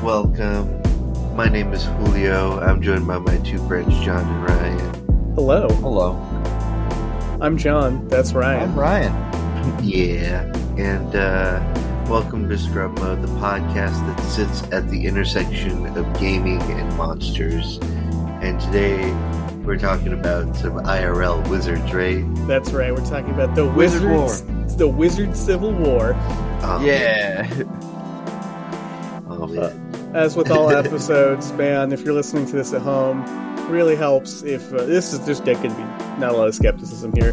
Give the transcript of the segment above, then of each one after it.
welcome. My name is Julio. I'm joined by my two friends, John and Ryan. Hello. Hello. I'm John. That's Ryan. I'm Ryan. Yeah, and welcome to Scrub Mode, the podcast that sits at the intersection of gaming and monsters. And today we're talking about some IRL wizards, right? That's right. We're talking about the Wizard Wizards, the Wizard Civil War. Yeah. Oh, man. As with all episodes, man, if you're listening to this at home, it really helps if this is just going to be not a lot of skepticism here.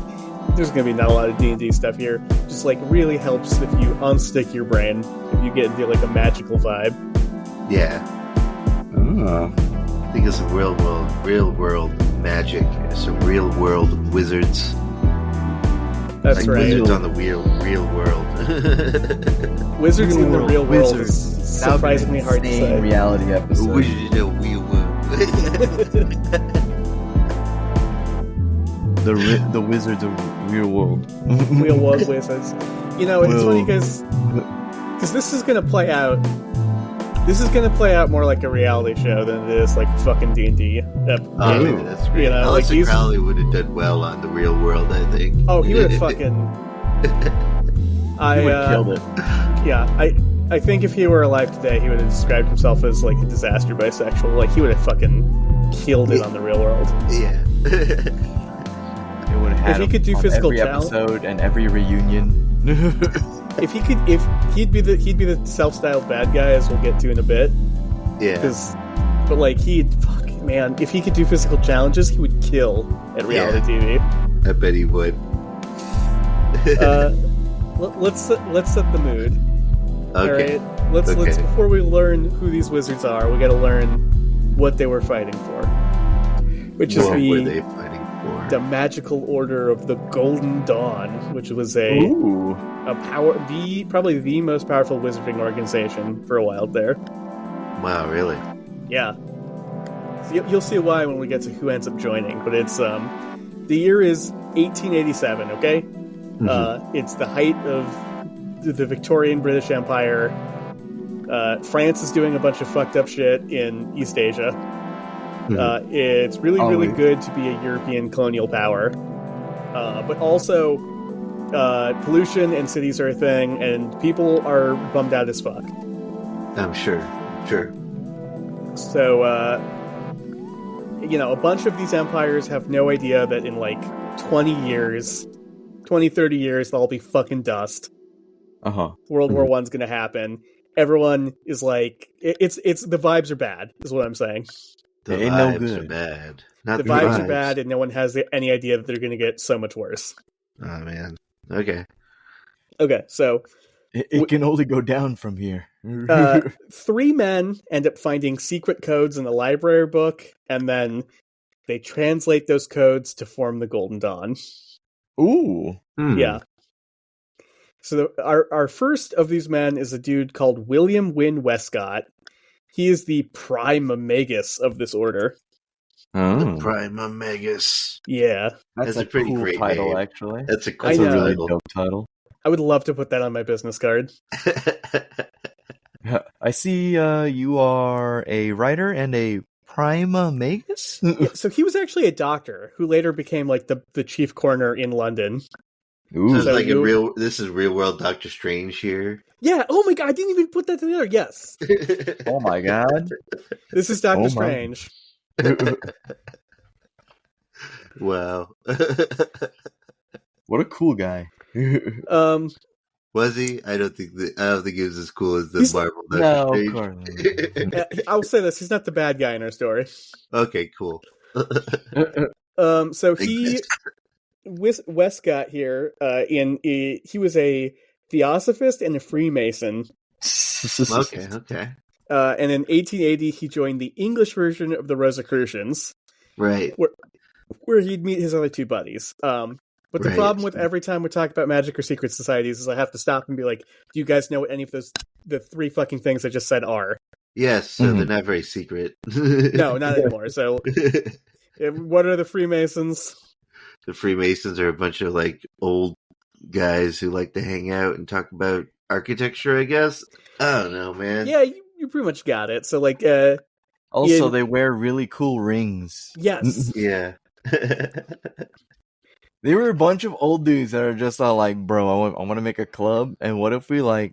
There's going to be not a lot of D&D stuff here. Just like really helps if you unstick your brain, if you get into like a magical vibe. Yeah. Think of some real world magic, some real world wizards. That's like right. Wizards on the real world. Wizards in the real world Wizards. is surprisingly hard to say. Reality episode. Wizards in the real world. The wizards of real world. Real world wizards. You know, it's funny because this is going to play out. This is going to play out more like a reality show than it is like fucking D&D. Oh, that's great. You know, Alex like Crowley would have done well on the real world, I think. Oh, he would have fucking. He would have killed it. Yeah, I think if he were alive today, he would have described himself as like a disaster bisexual. Like he would have fucking killed it on the real world. Yeah. It would have had If he could do on physical every challenge- episode and every reunion. If he'd be the self-styled bad guy, as we'll get to in a bit. Yeah. But like man, if he could do physical challenges, he would kill at reality TV. I bet he would. Let's set the mood. Okay. All right. Let's before we learn who these wizards are, we got to learn what they were fighting for, which is What were they fighting for? the magical order of the Golden Dawn, which was Ooh. probably the most powerful wizarding organization for a while there. Wow, really? Yeah. So you'll see why when we get to who ends up joining, but it's the year is 1887, okay? Mm-hmm. It's the height of the Victorian British Empire. France is doing a bunch of fucked up shit in East Asia. It's really good to be a European colonial power. But also, pollution and cities are a thing, and people are bummed out as fuck. I'm sure. So, a bunch of these empires have no idea that in like 20 years, 30 years, they'll all be fucking dust. World War I's gonna happen. Everyone is like, it's the vibes are bad, is what I'm saying. The Ain't vibes no good. are bad. Not The the vibes are bad, and no one has any idea that they're gonna get so much worse. Oh, man. Okay. Okay, so It can only go down from here. 3 men end up finding secret codes in the library book, and then they translate those codes to form the Golden Dawn. Ooh. Yeah. So our first of these men is a dude called William Wynne Westcott. He is the Prima Magus of this order. The Prima Magus. Yeah. That's a a pretty cool great title, name. actually. That's a cool I That's a know. really title. dope title. I would love to put that on my business card. I see you are a writer and a Prima Magus? Yeah, so he was actually a doctor who later became like the chief coroner in London. Ooh. So it's So like you- this is real world Doctor Strange here. Yeah. Oh my god, I didn't even put that together. Yes. Oh my god. This is Doctor Oh my- Strange. Wow. What a cool guy. Was he? I don't think he was as cool as the He's- Marvel No, Doctor of Strange. course. I'll say this: he's not the bad guy in our story. Okay, cool. So Westcott here, he was a Theosophist and a Freemason. Okay. And in 1880, he joined the English version of the Rosicrucians, Right. where he'd meet his other 2 buddies. But the Right. problem with every time we talk about magic or secret societies is I have to stop and be like, do you guys know what any of the 3 fucking things I just said are? Yes, so they're not very secret. No, not anymore. So, what are the Freemasons? The Freemasons are a bunch of like old guys who like to hang out and talk about architecture, I guess. I don't know, man. Yeah, you pretty much got it. So like, Also, they wear really cool rings. Yes. Yeah. They were a bunch of old dudes that are just all like, bro, I want to make a club, and what if we like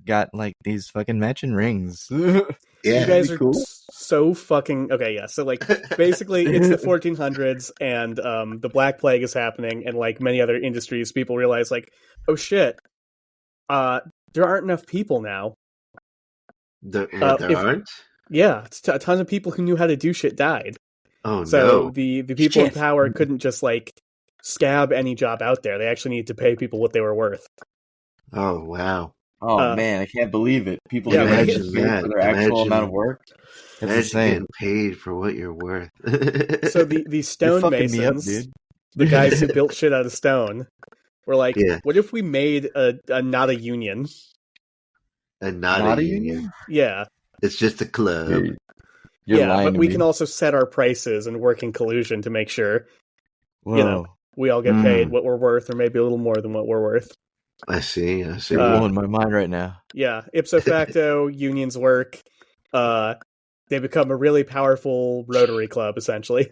got like these fucking matching rings? Yeah. You guys are cool. so fucking okay. Yeah. So like, basically, it's the 1400s, and the Black Plague is happening, and like many other industries, people realize like, oh shit, there aren't enough people now. There if- aren't? Yeah, tons of people who knew how to do shit died. Oh, So no. the people in power couldn't just like scab any job out there. They actually needed to pay people what they were worth. Oh, wow. Oh man, I can't believe it. People Yeah, get imagine paid that. for their actual Imagine- amount of work. That's Imagine insane. getting paid for what you're worth. So the You're stonemasons, fucking me up, dude. the guys who built shit out of stone, were like, Yeah. what if we made a not a union? And not a union. Yeah. It's just a club. You're yeah, lying but to we me. can also set our prices and work in collusion to make sure Whoa. you know, we all get paid what we're worth, or maybe a little more than what we're worth. I see. You're Uh, blowing my mind right now. Yeah, ipso facto, unions work. They become a really powerful Rotary Club, essentially.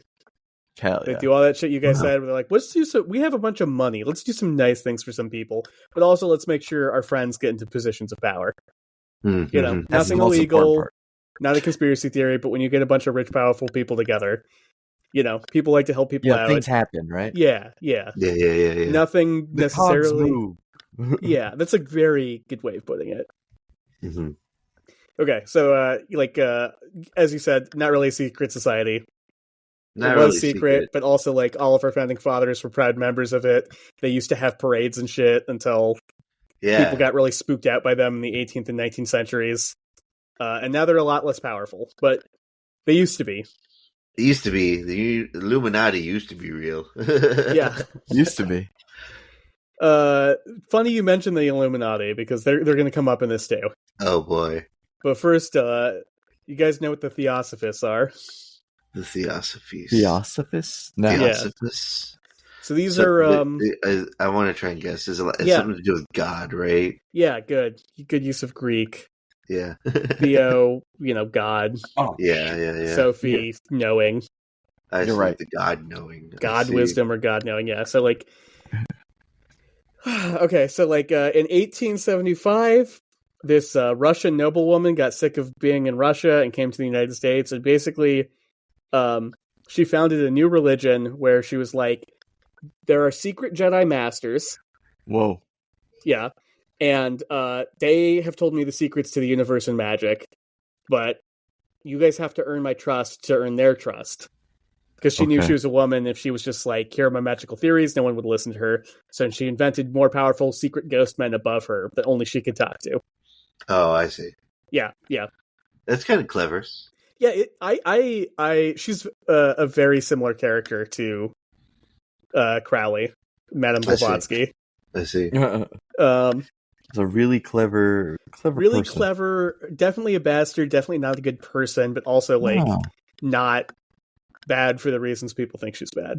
Hell They yeah. do all that shit you guys Wow. said. Where they're like, let's do we have a bunch of money. Let's do some nice things for some people, but also let's make sure our friends get into positions of power. Mhm. You know, That's the nothing most important illegal, part. not a conspiracy theory, but when you get a bunch of rich, powerful people together, you know, people like to help people Yeah, out. things happen, right? Yeah. Yeah. Nothing The cogs necessarily. move. Yeah, that's a very good way of putting it. hmm Okay, so as you said, not really a secret society. Not It really was secret, but also like all of our founding fathers were proud members of it. They used to have parades and shit until Yeah. people got really spooked out by them in the 18th and 19th centuries. And now they're a lot less powerful, but they used to be. It used to be. The Illuminati used to be real. Yeah. Used to be. Funny you mentioned the Illuminati because they're going to come up in this too. Oh, boy. But first, you guys know what the Theosophists are. The Theosophies. Theosophists? No. Yeah. Theosophists. So these are I want to try and guess. It's Yeah. something to do with God, right? yeah, good use of Greek. Yeah. Theo, God. Oh, Yeah. Sophie, knowing. I You're see, right. the God knowing. I God see. wisdom or God knowing, yeah. So like okay, so like in 1875, this Russian noblewoman got sick of being in Russia and came to the United States, and basically she founded a new religion where she was like, there are secret Jedi masters. Whoa. Yeah. And they have told me the secrets to the universe and magic, but you guys have to earn my trust to earn their trust. Because she knew Okay. she was a woman. If she was just like, here are my magical theories, no one would listen to her. So she invented more powerful secret ghost men above her that only she could talk to. Oh, I see. Yeah. That's kind of clever. Yeah, she's a very similar character to Crowley, Madame I see. Blavatsky. I see. It's a really clever Really person. clever, definitely a bastard, definitely not a good person, but also like Wow. not bad for the reasons people think she's bad.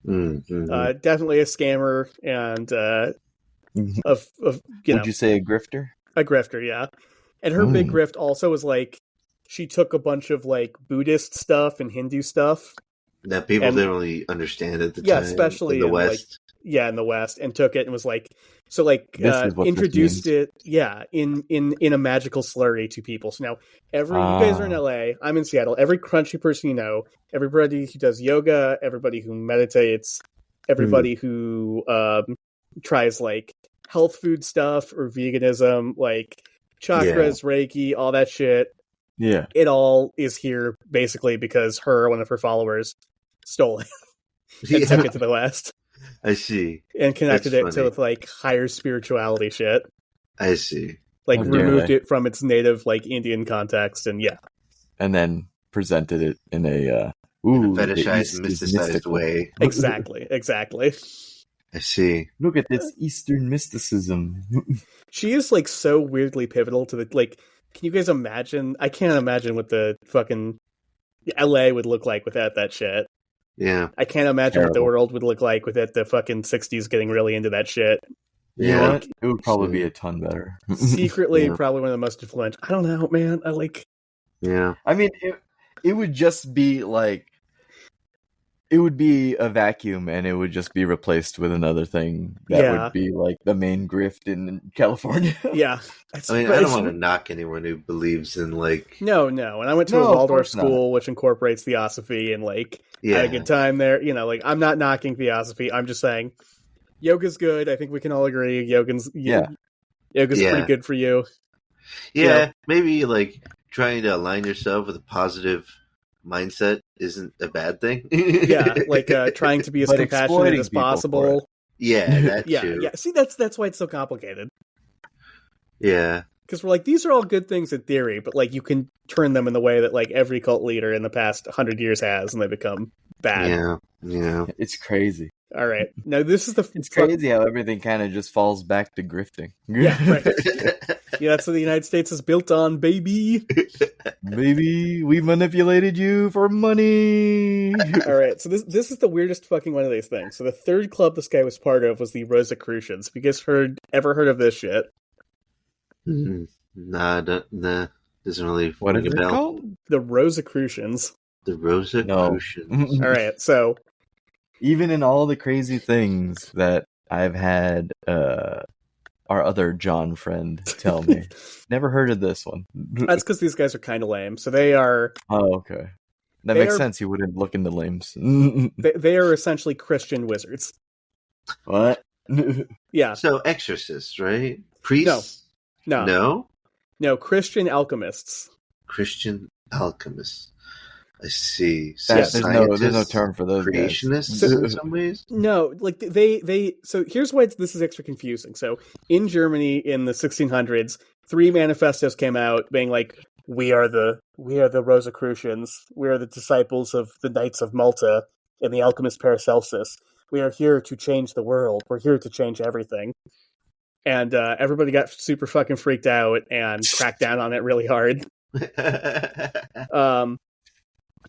Mm-hmm. Definitely a scammer and of Would you say a grifter? a grifter, yeah. And her big grift also was like she took a bunch of like Buddhist stuff and Hindu stuff. That people And- didn't really understand at the Yeah, time. especially in the in, like, West. In the West, and took it and was like, so like This is what this introduced means. it, in a magical slurry to people. So now you guys are in LA, I'm in Seattle. Every crunchy person you know, everybody who does yoga, everybody who meditates, everybody who tries like health food stuff or veganism, like chakras, Reiki, all that shit. Yeah. It all is here basically because one of her followers, stole it and took it to the West. I see. And connected That's it to funny. with like higher spirituality shit. I see. Like Oh, dear. removed it from its native like Indian context, and yeah. And then presented it in a Fetishized, the East is mysticized mystical. way. Exactly. I see. Look at this Eastern mysticism. She is like so weirdly pivotal to the like. Can you guys imagine? I can't imagine what the fucking LA would look like without that shit. Yeah. I can't imagine what the Terrible. world would look like without the fucking 60s getting really into that shit. You know Yeah. what? It would probably be So- a ton better. Secretly, Yeah. probably one of the most influential. I don't know, man. Yeah. I mean, it would just be like, it would be a vacuum, and it would just be replaced with another thing that Yeah. would be like the main grift in California. Yeah. I mean, I don't want to knock anyone who believes in like. No. And I went to No, a of Waldorf course not. school, which incorporates Theosophy, and like Yeah. had a good time there. You know, like I'm not knocking Theosophy. I'm just saying yoga's good. I think we can all agree yoga's pretty good for you. Yeah, maybe like trying to align yourself with a positive mindset isn't a bad thing. Yeah, like trying to be as But compassionate exploiting as people for possible. Yeah, that Yeah, too. yeah. See, that's why it's so complicated. Yeah. Because we're like, these are all good things in theory, but like you can turn them in the way that like every cult leader in the past 100 years has, and they become bad. Yeah. Yeah. It's crazy. All right, now this is the It's crazy how everything kind of just falls back to grifting. Yeah, right. Yeah, that's what the United States is built on, baby. Baby, we manipulated you for money. All right, so this is the weirdest fucking one of these things. So the third club this guy was part of was the Rosicrucians. Have you guys ever heard of this shit? Nah, doesn't really What ring is a it bell. called? The Rosicrucians. The Rosicrucians. All right, so Even in all the crazy things that I've had our other John friend tell me, never heard of this one. that's because these guys are kind of lame. So they are Oh, okay. That They makes are- sense. He wouldn't look into lames. they are essentially Christian wizards. What? Yeah, So exorcists, right? Priests? no, Christian alchemists. Christian alchemists. I see. So There's no scientists, term for those guys. creationists in some ways. No, like they. So here's why this is extra confusing. So in Germany in the 1600s, 3 manifestos came out being like, "We are the Rosicrucians. We are the disciples of the Knights of Malta and the alchemist Paracelsus. We are here to change the world. We're here to change everything." And everybody got super fucking freaked out and cracked down on it really hard.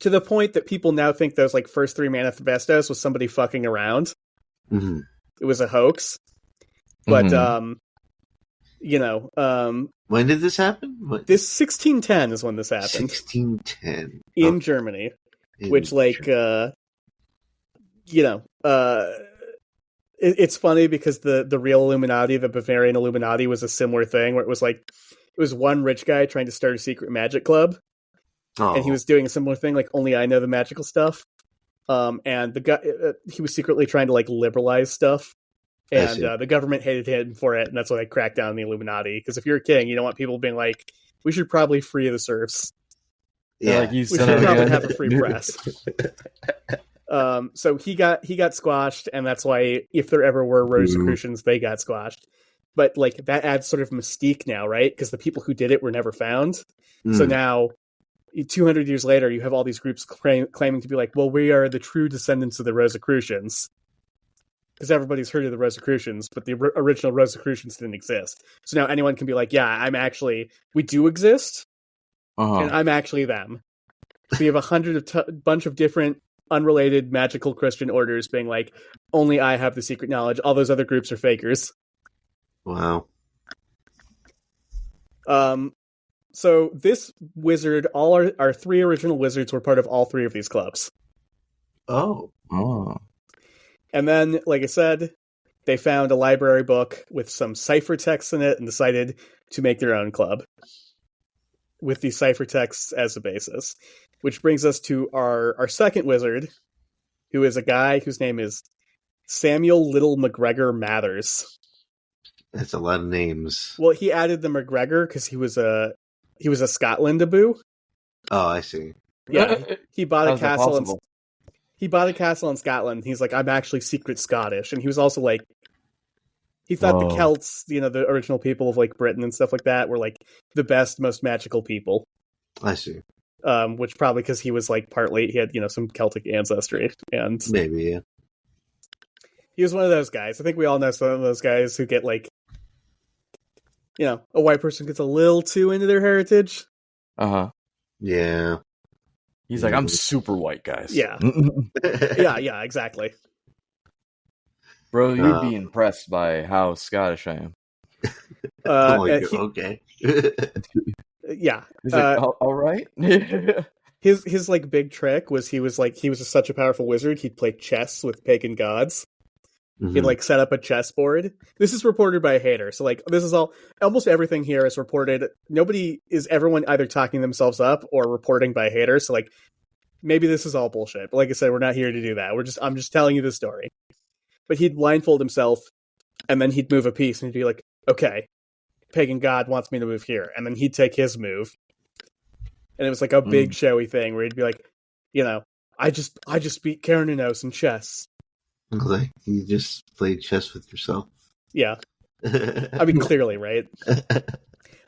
To the point that people now think those like first 3 manifestos was somebody fucking around. Mm-hmm. It was a hoax. But When did this happen? What? this 1610 is when this happened 1610 in Germany, In which like Germany. it's funny because the real Illuminati, the Bavarian Illuminati, was a similar thing where it was one rich guy trying to start a secret magic club. Oh. And he was doing a similar thing, like only I know the magical stuff. And the guy, he was secretly trying to like liberalize stuff, and the government hated him for it, and that's why they cracked down on the Illuminati. Because if you're a king, you don't want people being like, "We should probably free the serfs. Yeah. Like, you We son should of a probably gun." have a free press." So he got squashed, and that's why if there ever were Rosicrucians, they got squashed. But like that adds sort of mystique now, right? Because the people who did it were never found. So now, 200 years later, you have all these groups claiming to be like, well, we are the true descendants of the Rosicrucians. Because everybody's heard of the Rosicrucians, but the original Rosicrucians didn't exist. So now anyone can be like, yeah, we do exist, and I'm actually them. So you have a bunch of different unrelated magical Christian orders being like, only I have the secret knowledge. All those other groups are fakers. Wow. So this wizard, all our 3 original wizards were part of all 3 of these clubs. Oh. And then, like I said, they found a library book with some cipher texts in it and decided to make their own club with the cipher texts as a basis. Which brings us to our second wizard, who is a guy whose name is Samuel Little McGregor Mathers. That's a lot of names. Well, he added the McGregor because he was a Scotlandaboo. Oh, I see. Yeah, he bought a How's that castle. possible? He bought a castle in Scotland. He's like, I'm actually secret Scottish, and he was also like, he thought the Celts, the original people of like Britain and stuff like that, were like the best, most magical people. I see. Which probably because he was like he had some Celtic ancestry, and Maybe, yeah. he was one of those guys. I think we all know some of those guys who get like, a white person gets a little too into their heritage. Yeah. He's like, I'm super white, guys. Yeah. Yeah, exactly. Bro, you'd be impressed by how Scottish I am. Okay. Yeah. He's like, all right. His like big trick was he was such a powerful wizard, he'd play chess with pagan gods. Mm-hmm. He'd like set up a chessboard. This is reported by a hater. So like this is almost everything here is reported. Everyone either talking themselves up or reporting by a hater. So like maybe this is all bullshit. But like I said, we're not here to do that. I'm just telling you the story. But he'd blindfold himself and then he'd move a piece and he'd be like, okay, pagan god wants me to move here. And then he'd take his move. And it was like a big showy thing where he'd be like, I just beat Karanos in chess. Like you just played chess with yourself. Yeah. I mean, clearly, right?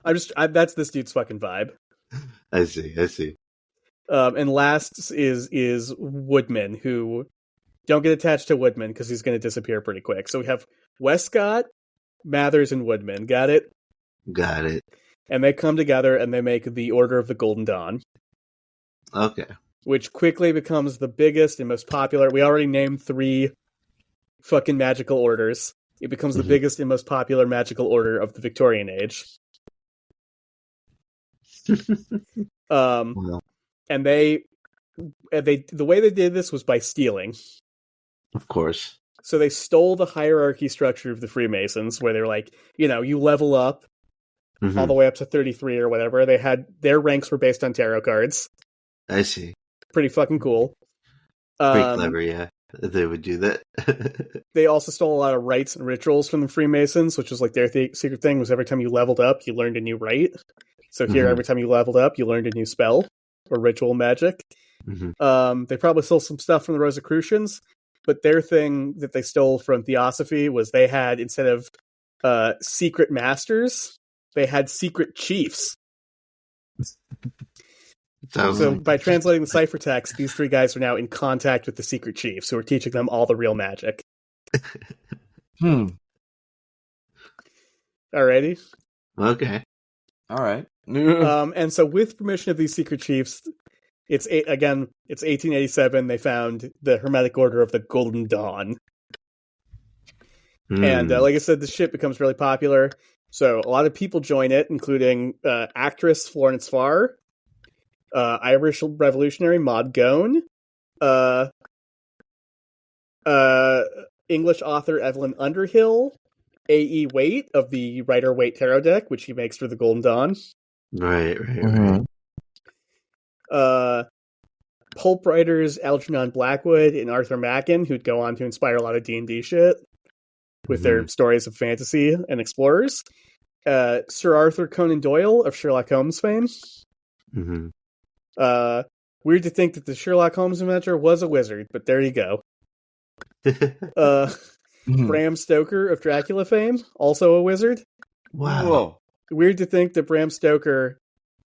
That's this dude's fucking vibe. I see. And last is Woodman, who don't get attached to Woodman because he's going to disappear pretty quick. So we have Westcott, Mathers, and Woodman. Got it? Got it. And they come together and they make the Order of the Golden Dawn. Okay. Which quickly becomes the biggest and most popular. We already named 3 fucking magical orders. It becomes the biggest and most popular magical order of the Victorian Age. Well. And they the way they did this was by stealing. Of course. So they stole the hierarchy structure of the Freemasons, where they're like, you level up all the way up to 33 or whatever. They had their ranks were based on tarot cards. I see. Pretty fucking cool. Pretty clever, yeah. They would do that. They also stole a lot of rites and rituals from the Freemasons, which was like their secret thing was every time you leveled up, you learned a new rite. So here, every time you leveled up, you learned a new spell or ritual magic. They probably stole some stuff from the Rosicrucians, but their thing that they stole from Theosophy was they had, instead of secret masters, they had secret chiefs. So by translating the ciphertext, these 3 guys are now in contact with the secret chiefs who are teaching them all the real magic. Alrighty. Okay. All right. And so with permission of these secret chiefs, it's 1887, they found the Hermetic Order of the Golden Dawn. And like I said, the shit becomes really popular. So a lot of people join it, including actress Florence Farr, Irish revolutionary Maud Gonne, English author Evelyn Underhill, A.E. Waite of the Rider-Waite Tarot deck, which he makes for the Golden Dawn. Right. Pulp writers Algernon Blackwood and Arthur Machen, who'd go on to inspire a lot of D&D shit with their stories of fantasy and explorers. Sir Arthur Conan Doyle of Sherlock Holmes fame. Weird to think that the Sherlock Holmes inventor was a wizard, but there you go. Bram Stoker of Dracula fame, also a wizard. Wow. Whoa. Weird to think that Bram Stoker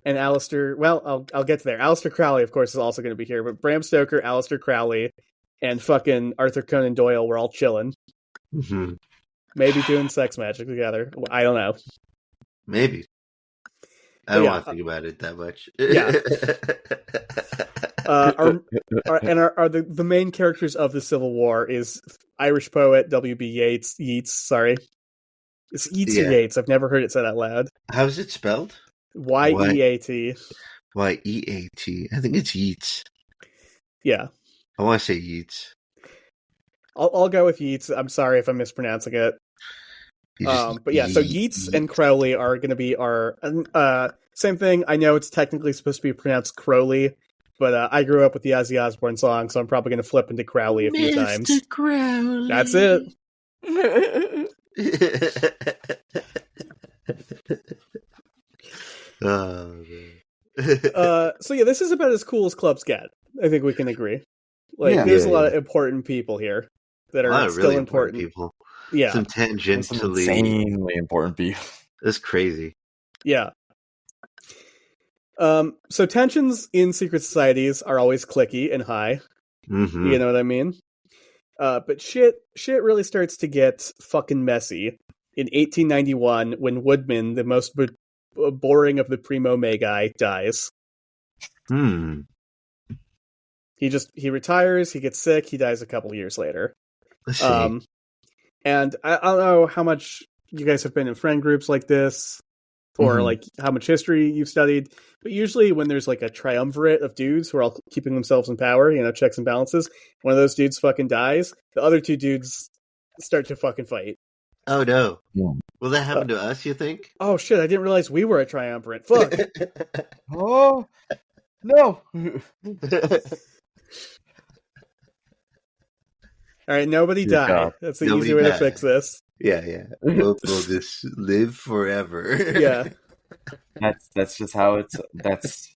and Aleister... Well, I'll get to there. Aleister Crowley, of course, is also going to be here, but Bram Stoker, Aleister Crowley, and fucking Arthur Conan Doyle were all chilling. Maybe doing sex magic together. I don't know. Maybe. I don't want to think about it that much. Yeah. Are the main characters of the Civil War is Irish poet W.B. Yeats. Sorry. It's Yeats or Yates. I've never heard it said out loud. How's it spelled? Y-E-A-T. Y-E-A-T. I think it's Yeats. Yeah. I want to say Yeats. I'll go with Yeats. I'm sorry if I'm mispronouncing it. But yeah, so Yeats and Crowley are going to be our same thing. I know it's technically supposed to be pronounced Crowley, but I grew up with the Ozzy Osbourne song, so I'm probably going to flip into Crowley a few times. Mr. Crowley. That's it. Oh, man. So yeah, this is about as cool as clubs get. I think we can agree. There's a lot of important people here that are still really important. People. Yeah, some tangentially some insanely important people. That's crazy. Yeah. So tensions in secret societies are always cliquey and high. You know what I mean? But shit really starts to get fucking messy in 1891 when Woodman, the most boring of the primo magi, dies. He retires, he gets sick, he dies a couple years later. And I don't know how much you guys have been in friend groups like this, or like how much history you've studied, but usually when there's like a triumvirate of dudes who are all keeping themselves in power, checks and balances, one of those dudes fucking dies, the other two dudes start to fucking fight. Oh no. Will that happen to us, you think? Oh shit, I didn't realize we were a triumvirate. Fuck. Oh, no. All right, nobody die. God. That's the easy way to fix this. Yeah. We'll just live forever. Yeah. That's just how it's. That's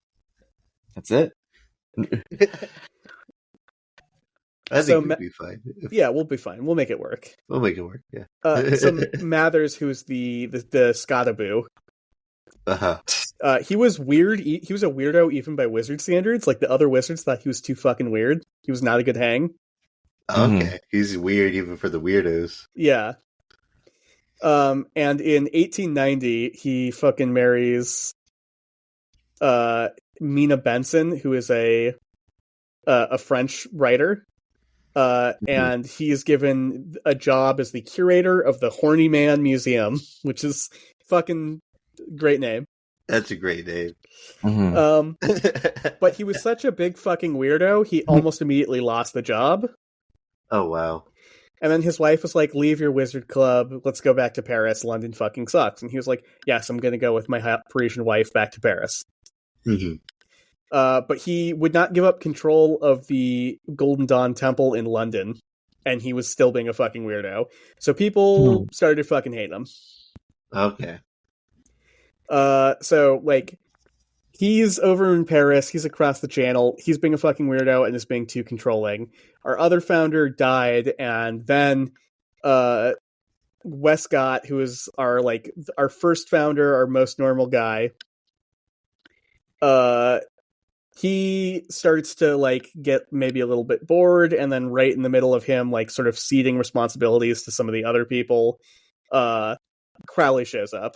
it. I think we'll be fine. Yeah, we'll be fine. We'll make it work. We'll make it work. Yeah. So Mathers, who's the Scotaboo, he was weird. He was a weirdo even by wizard standards. Like the other wizards thought he was too fucking weird. He was not a good hang. Okay, he's weird even for the weirdos. Yeah. And in 1890, he fucking marries Mina Benson, who is a French writer. And he is given a job as the curator of the Horny Man Museum, which is fucking great name. That's a great name. But he was such a big fucking weirdo, he almost immediately lost the job. Oh, wow. And then his wife was like, leave your wizard club, let's go back to Paris, London fucking sucks. And he was like, yes, I'm gonna go with my Parisian wife back to Paris. But he would not give up control of the Golden Dawn Temple in London, and he was still being a fucking weirdo. So people started to fucking hate him. Okay. So, like, he's over in Paris, he's across the channel, he's being a fucking weirdo and is being too controlling. Our other founder died, and then Westcott, who is our first founder, our most normal guy, he starts to like get maybe a little bit bored, and then right in the middle of him like sort of ceding responsibilities to some of the other people, Crowley shows up.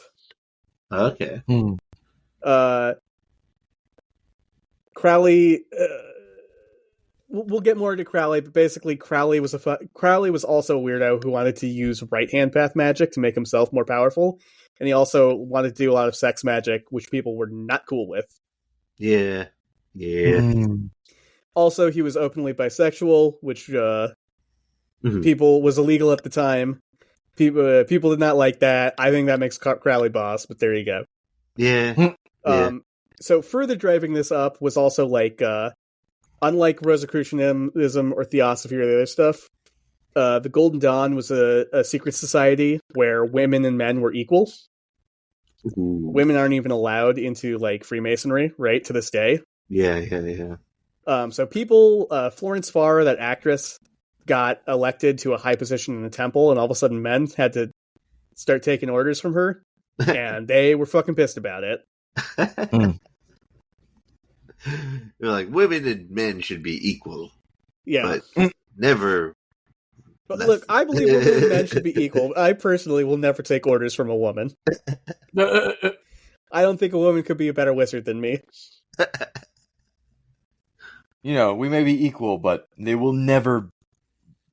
Okay. Crowley, we'll get more into Crowley, but basically Crowley was also a weirdo who wanted to use right hand path magic to make himself more powerful, and he also wanted to do a lot of sex magic, which people were not cool with. Yeah. Also, he was openly bisexual, which people was illegal at the time. People did not like that. I think that makes Crowley boss, but there you go. Yeah. So further driving this up was also like, unlike Rosicrucianism or Theosophy or the other stuff, the Golden Dawn was a secret society where women and men were equal. Ooh. Women aren't even allowed into like Freemasonry, right, to this day. Yeah. So people, Florence Farr, that actress, got elected to a high position in the temple, and all of a sudden men had to start taking orders from her, and they were fucking pissed about it. You're like, women and men should be equal. Yeah. But never. But look, I believe women and men should be equal. I personally will never take orders from a woman. I don't think a woman could be a better wizard than me. We may be equal, but they will never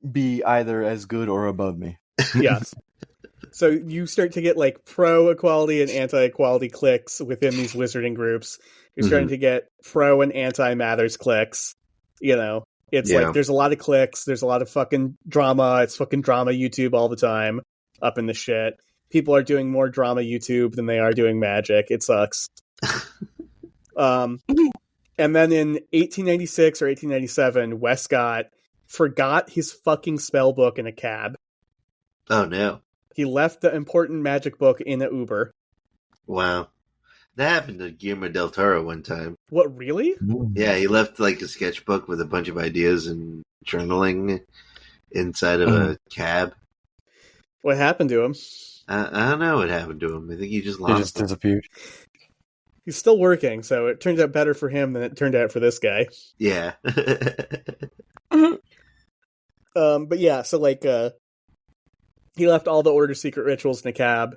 be either as good or above me. Yes. So you start to get like pro-equality and anti-equality cliques within these wizarding groups. You're starting to get pro and anti-Mathers cliques. It's like there's a lot of cliques. There's a lot of fucking drama. It's fucking drama YouTube all the time up in the shit. People are doing more drama YouTube than they are doing magic. It sucks. And then in 1896 or 1897, Westcott forgot his fucking spell book in a cab. Oh, no. He left the important magic book in an Uber. Wow. That happened to Guillermo del Toro one time. What, really? Yeah, he left like a sketchbook with a bunch of ideas and journaling inside of a cab. What happened to him? I don't know what happened to him. I think he just lost. He just disappeared. He's still working, so it turned out better for him than it turned out for this guy. Yeah. But yeah, so like, he left all the order secret rituals in a cab.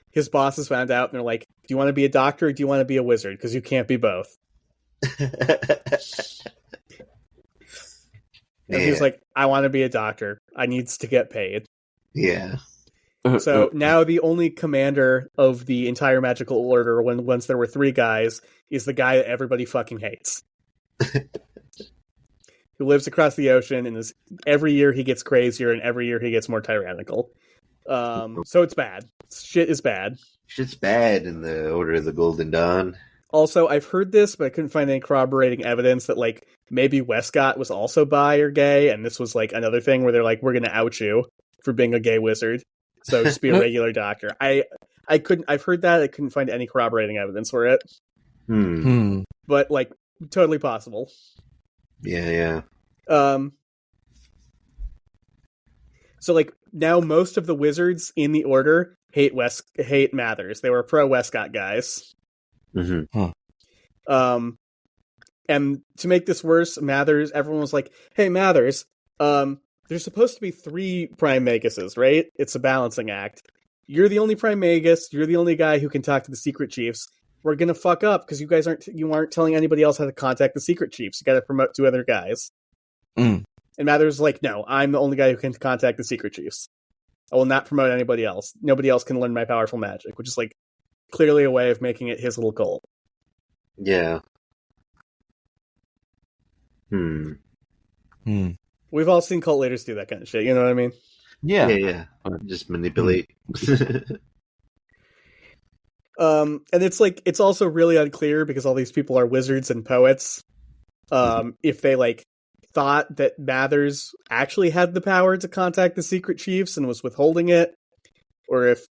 His bosses found out, and they're like, do you want to be a doctor or do you want to be a wizard? Because you can't be both. And he's like, I want to be a doctor. I needs to get paid. Yeah. So now the only commander of the entire magical order, once there were 3 guys, is the guy that everybody fucking hates. Who lives across the ocean, and every year he gets crazier, and every year he gets more tyrannical. So it's bad. Shit is bad. Shit's bad in the Order of the Golden Dawn. Also, I've heard this, but I couldn't find any corroborating evidence that, like, maybe Westcott was also bi or gay, and this was, like, another thing where they're like, we're gonna out you for being a gay wizard. So just be a regular doctor. I've heard that. I couldn't find any corroborating evidence for it. But, like, totally possible. Yeah. So, like, now most of the wizards in the order hate Mathers. They were pro Westcott guys. Mm-hmm. And to make this worse, Mathers, everyone was like, hey, Mathers, there's supposed to be 3 Prime Maguses, right? It's a balancing act. You're the only Prime Magus. You're the only guy who can talk to the Secret Chiefs. We're gonna fuck up because you aren't telling anybody else how to contact the Secret Chiefs. You gotta promote 2 other guys. And Mathers was like, no, I'm the only guy who can contact the Secret Chiefs. I will not promote anybody else. Nobody else can learn my powerful magic, which is, like, clearly a way of making it his little cult. Yeah. We've all seen cult leaders do that kind of shit, you know what I mean? Yeah. Just manipulate. And it's like, it's also really unclear because all these people are wizards and poets. If they, like, thought that Mathers actually had the power to contact the Secret Chiefs and was withholding it, or if,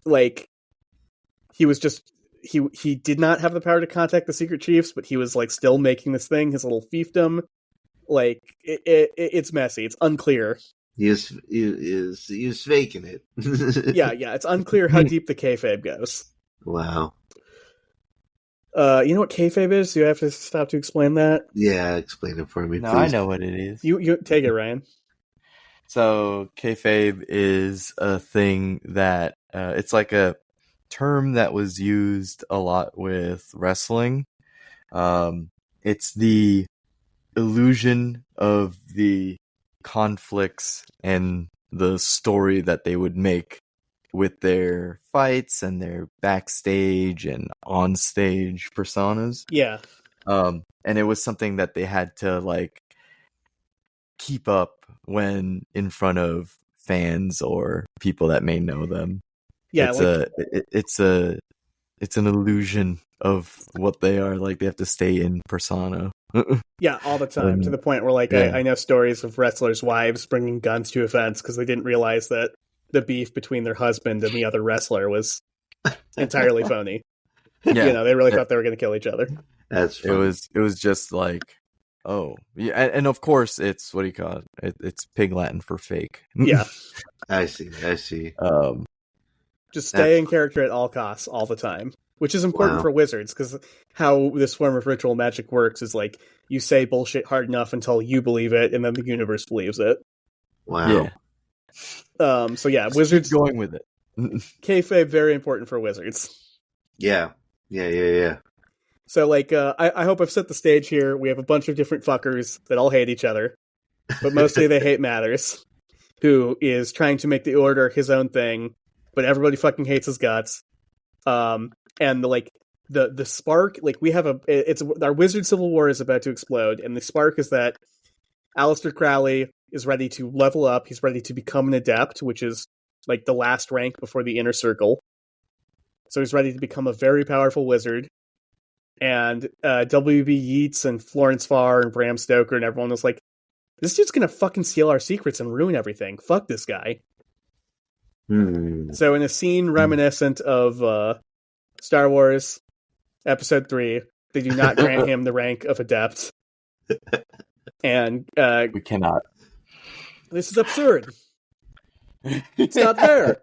like, he was just he did not have the power to contact the Secret Chiefs, but he was, like, still making this thing his little fiefdom. Like, it's messy. It's unclear. He was faking it. Yeah, it's unclear how deep the kayfabe goes. Wow. You know what kayfabe is? Do you have to stop to explain that? Yeah, explain it for me, No, please. I know what it is. You take it, Ryan. So kayfabe is a thing that it's like a term that was used a lot with wrestling. It's the illusion of the conflicts and the story that they would make with their fights and their backstage and onstage personas. Yeah. And it was something that they had to, like, keep up when in front of fans or people that may know them. Yeah, it's an illusion of what they are. Like, they have to stay in persona. Yeah, all the time, to the point where, like, I know stories of wrestlers' wives bringing guns to events because they didn't realize that the beef between their husband and the other wrestler was entirely phony. Yeah, you know, they really thought they were going to kill each other. That's funny. It was just like, oh yeah, and of course it's, what do you call it? It's Pig Latin for fake. Yeah, I see. Just stay in character at all costs, all the time, which is important for wizards, because how this form of ritual magic works is, like, you say bullshit hard enough until you believe it, and then the universe believes it. Wow. Yeah. So yeah, wizards keep going with it. Kayfabe, very important for wizards. Yeah. So, like, I hope I've set the stage here. We have a bunch of different fuckers that all hate each other, but mostly they hate Mathers, who is trying to make the Order his own thing, but everybody fucking hates his guts. And the spark, like, we have our wizard civil war is about to explode, and the spark is that Aleister Crowley is ready to level up. He's ready to become an adept, which is, like, the last rank before the inner circle. So he's ready to become a very powerful wizard. And W.B. Yeats and Florence Farr and Bram Stoker and everyone was like, this dude's gonna fucking steal our secrets and ruin everything. Fuck this guy. So in a scene reminiscent of Star Wars Episode 3, they do not grant him the rank of adept. And we cannot. This is absurd. It's not fair.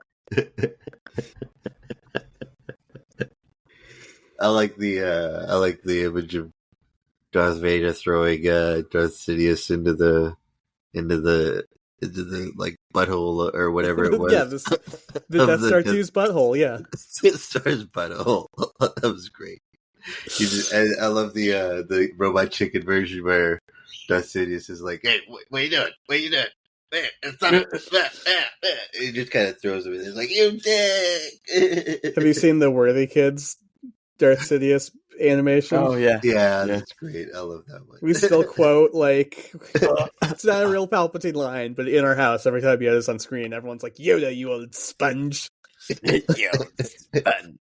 I like the image of Darth Vader throwing Darth Sidious into the like butthole or whatever it was. Yeah, the Death Star 2's butthole. Yeah, Death Star's butthole. That was great. I love the Robot Chicken version where Darth Sidious is like, "Hey, what are you doing? What are you doing? He just kind of throws him in. He's like, "You dick!" Have you seen the Worthy Kids Darth Sidious animation? Oh yeah, Yeah, that's great. I love that one. We still quote, like, it's not a real Palpatine line, but in our house, every time Yoda's on screen, everyone's like, Yoda, you old sponge. You sponge.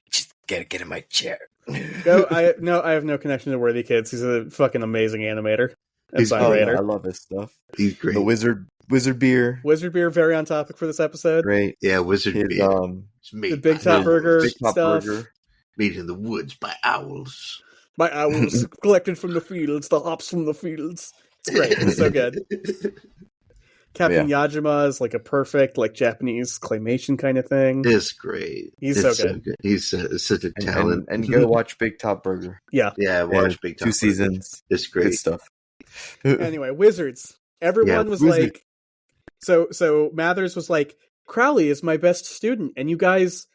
Just gotta get in my chair. I have no connection to Worthy Kids. He's a fucking amazing animator and songwriter. I love his stuff. He's great. The Wizard Beer. Wizard Beer, very on topic for this episode. Great. Yeah, Wizard Beer. The Big Top Burger stuff. Made in the woods by owls. By owls collected from the fields, the hops from the fields. It's great. It's so good. Captain Yajima is like a perfect, like, Japanese claymation kind of thing. It's great. He's so good. He's such a talent. And go watch Big Top Burger. Yeah, watch Big Top 2 Burger. seasons. It's great. Good stuff. Anyway, Wizards. Everyone was like, so Mathers was like, Crowley is my best student, and you guys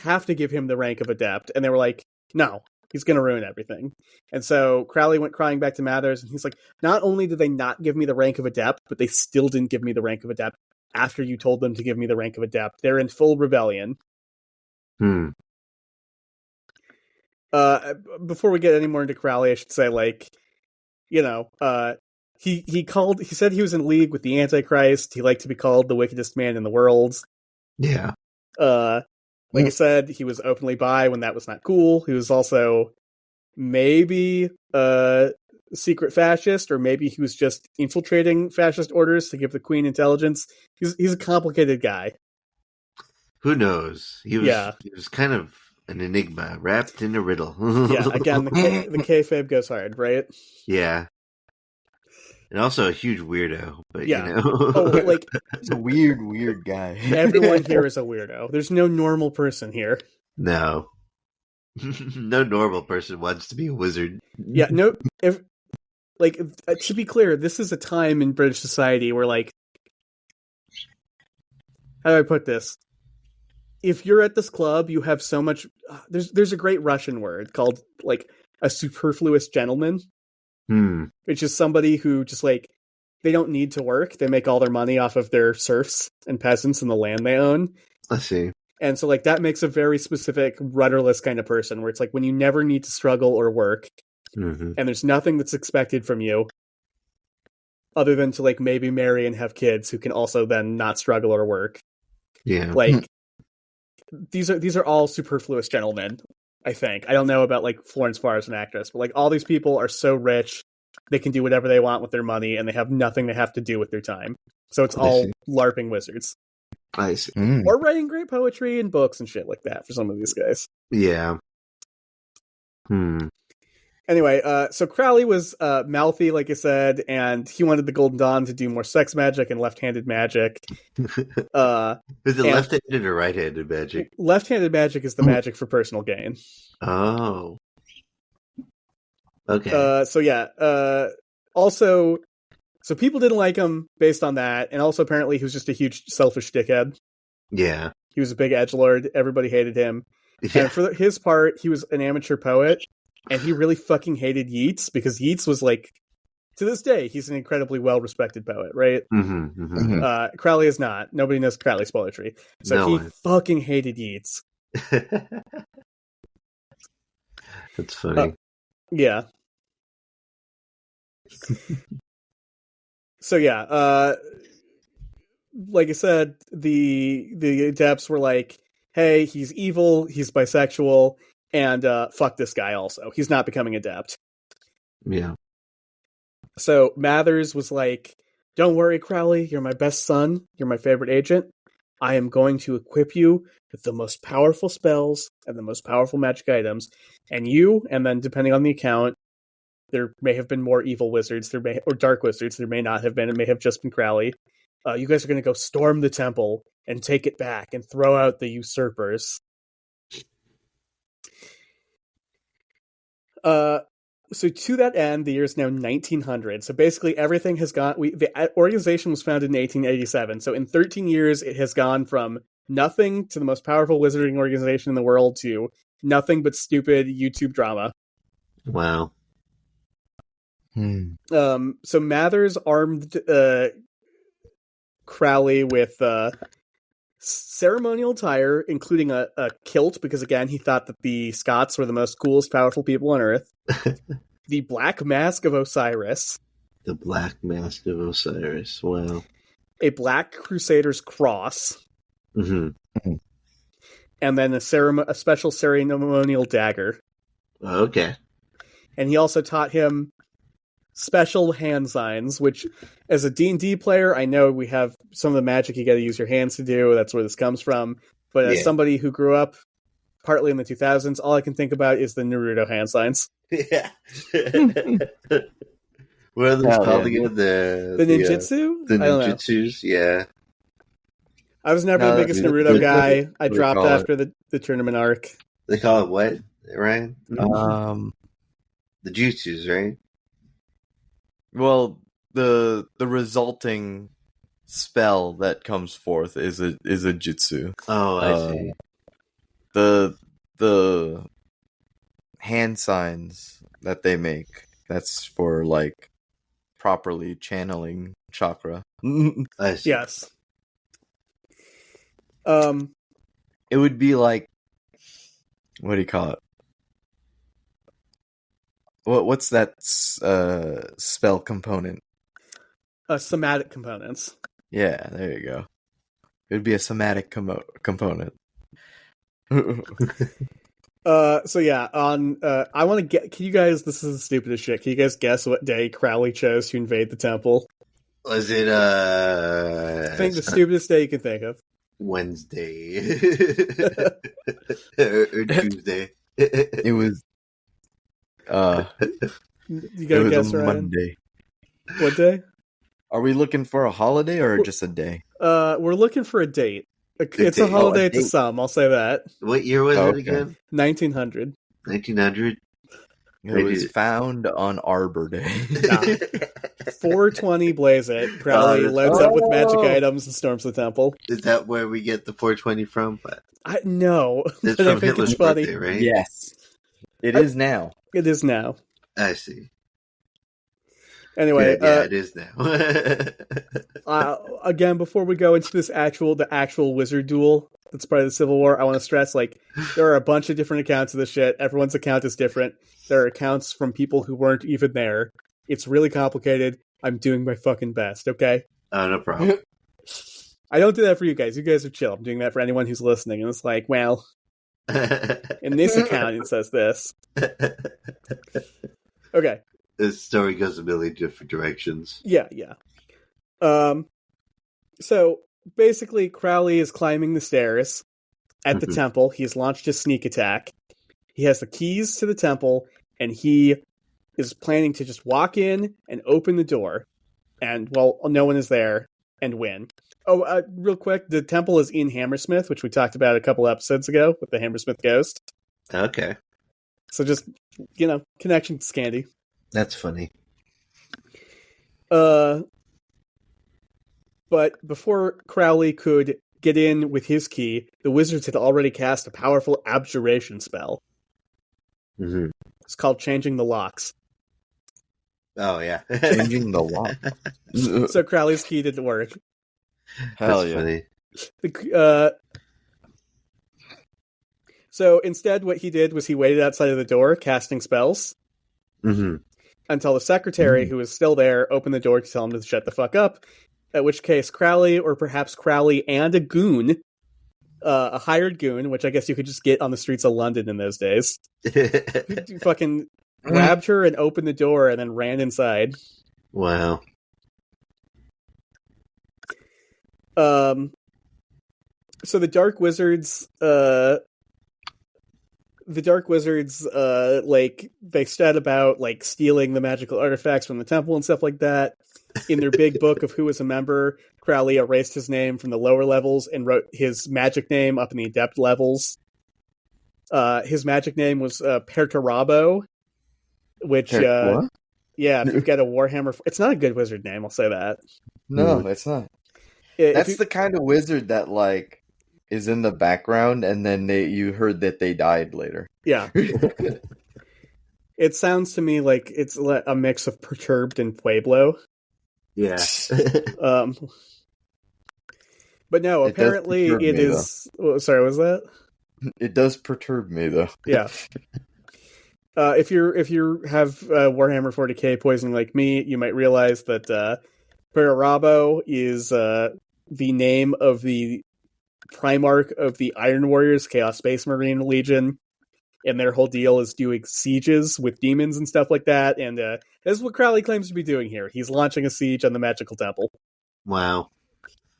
have to give him the rank of adept. And they were like, no, he's going to ruin everything. And so Crowley went crying back to Mathers, and he's like, not only did they not give me the rank of adept, but they still didn't give me the rank of adept after you told them to give me the rank of adept. They're in full rebellion. Before we get any more into Crowley, I should say, like, you know, he said he was in league with the Antichrist. He liked to be called the wickedest man in the world. Yeah. Like I said, he was openly bi when that was not cool. He was also maybe a secret fascist, or maybe he was just infiltrating fascist orders to give the Queen intelligence. He's a complicated guy. Who knows? He was kind of an enigma wrapped in a riddle. Yeah, again, the kayfabe goes hard, right? Yeah. And also a huge weirdo, but yeah. you know. Like, he's a weird guy. Everyone here is a weirdo. There's no normal person here. No. No normal person wants to be a wizard. Yeah, no. To be clear, this is a time in British society where, like, how do I put this? If you're at this club, you have so much. There's a great Russian word called, like, a superfluous gentleman. Which is somebody who just, like, they don't need to work. They make all their money off of their serfs and peasants and the land they own. I see. And so, like, that makes a very specific rudderless kind of person where it's like when you never need to struggle or work, and there's nothing that's expected from you other than to, like, maybe marry and have kids who can also then not struggle or work. Yeah. Like, these are all superfluous gentlemen. I think. I don't know about, like, Florence Farr as an actress, but, like, all these people are so rich, they can do whatever they want with their money, and they have nothing they have to do with their time. So it's all LARPing wizards. I see. Or writing great poetry and books and shit like that for some of these guys. Yeah. Anyway, so Crowley was mouthy, like I said, and he wanted the Golden Dawn to do more sex magic and left-handed magic. Is it left-handed or right-handed magic? Left-handed magic is the magic for personal gain. Oh. Okay. Also, so people didn't like him based on that, and also apparently he was just a huge selfish dickhead. Yeah. He was a big edgelord. Everybody hated him. Yeah. And for his part, he was an amateur poet, and he really fucking hated Yeats, because Yeats was, like, to this day, he's an incredibly well-respected poet, right? Crowley is not. Nobody knows Crowley's poetry. So he fucking hated Yeats. That's funny. Yeah. So yeah, like I said, the adepts were like, hey, he's evil, he's bisexual, and fuck this guy also. He's not becoming adept. Yeah. So Mathers was like, don't worry, Crowley, you're my best son, you're my favorite agent. I am going to equip you with the most powerful spells and the most powerful magic items. And you, and then depending on the account, there may have been more evil wizards, or dark wizards, there may not have been, it may have just been Crowley. You guys are going to go storm the temple and take it back and throw out the usurpers. So to that end, the year is now 1900. So basically everything has gone... the organization was founded in 1887. So in 13 years, it has gone from nothing to the most powerful wizarding organization in the world to nothing but stupid YouTube drama. Wow. So Mathers armed Crowley with ceremonial attire, including a kilt, because again, he thought that the Scots were the most coolest, powerful people on Earth. The Black Mask of Osiris. The Black Mask of Osiris. Wow. A Black Crusader's Cross. Mm-hmm. And then a special ceremonial dagger. Okay. And he also taught him special hand signs, which, as a D&D player, I know we have some of the magic you got to use your hands to do. That's where this comes from. But as somebody who grew up partly in the 2000s, all I can think about is the Naruto hand signs. Yeah. What are those called again? The ninjutsu? The ninjutsus, yeah. I was never the biggest Naruto guy. I dropped after the tournament arc. They call it what, Ryan? The jutsus, right? Well, the resulting spell that comes forth is a jutsu. Oh, I see. The hand signs that they make, that's for like properly channeling chakra. I see. Yes. It would be like, what do you call it? What's that spell component? Somatic components. Yeah, there you go. It would be a somatic component. So yeah, I want to get. Can you guys? This is the stupidest shit. Can you guys guess what day Crowley chose to invade the temple? Was it I think the stupidest day you can think of. Wednesday or Tuesday? It was. You gotta guess, Ryan. Monday. What day? Are we looking for a holiday or just a day? We're looking for a date. It's a holiday to some, I'll say that. What year was it again? 1900. 1900? It was found on Arbor Day. 420 blaze it. Crowley loads up with magic items and storms the temple. Is that where we get the 420 from? No. It's but from I think Hitler's it's funny. birthday, right? Yes. It is now. It is now. I see. Anyway, yeah, it is now. Again, before we go into the actual wizard duel that's part of the Civil War, I want to stress, like, there are a bunch of different accounts of this shit. Everyone's account is different. There are accounts from people who weren't even there. It's really complicated. I'm doing my fucking best, okay? Oh, no problem. I don't do that for you guys. You guys are chill. I'm doing that for anyone who's listening. And it's like, well, in this account, it says this. Okay. This story goes a million different directions. Yeah. So, basically, Crowley is climbing the stairs at the temple. He's launched his sneak attack. He has the keys to the temple, and he is planning to just walk in and open the door, and, well, no one is there, and win. Oh, real quick, the temple is in Hammersmith, which we talked about a couple episodes ago with the Hammersmith ghost. Okay. So just, connection to Scandi. That's funny. But before Crowley could get in with his key, the wizards had already cast a powerful abjuration spell. Mm-hmm. It's called Changing the Locks. Oh, yeah. Changing the lock. So Crowley's key didn't work. Hell That's yeah. funny. So instead what he did was he waited outside of the door, casting spells. Mm-hmm. Until the secretary, who was still there, opened the door to tell him to shut the fuck up. At which case, Crowley, or perhaps Crowley and a goon, a hired goon, which I guess you could just get on the streets of London in those days, fucking grabbed her and opened the door and then ran inside. Wow. So the Dark Wizards, like, they said about, like, stealing the magical artifacts from the temple and stuff like that. In their big book of who was a member, Crowley erased his name from the lower levels and wrote his magic name up in the adept levels. His magic name was Perturabo, which, what? Yeah, if you've got a Warhammer... It's not a good wizard name, I'll say that. No, it's not. That's the kind of wizard that, like, is in the background, and then you heard that they died later. Yeah. It sounds to me like it's a mix of Perturbed and Pueblo. Yeah. But no, It does apparently perturb it me, is... Oh, sorry, was that? It does perturb me, though. Yeah. If you have Warhammer 40k poisoning like me, you might realize that Perarabo is the name of the Primarch of the Iron Warriors, Chaos Space Marine Legion, and their whole deal is doing sieges with demons and stuff like that, and this is what Crowley claims to be doing here. He's launching a siege on the Magical Temple. Wow.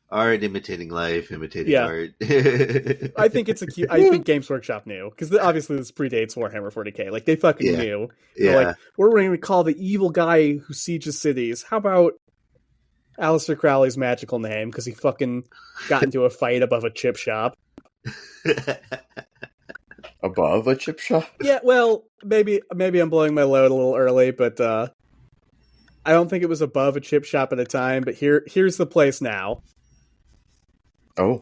Art imitating life, imitating art. I think it's I think Games Workshop knew, because obviously this predates Warhammer 40k. Like, they fucking knew. They're like, we're going to call the evil guy who sieges cities. How about Aleister Crowley's magical name, because he fucking got into a fight above a chip shop. Above a chip shop? Yeah, well, maybe I'm blowing my load a little early, but I don't think it was above a chip shop at the time, but here's the place now. Oh.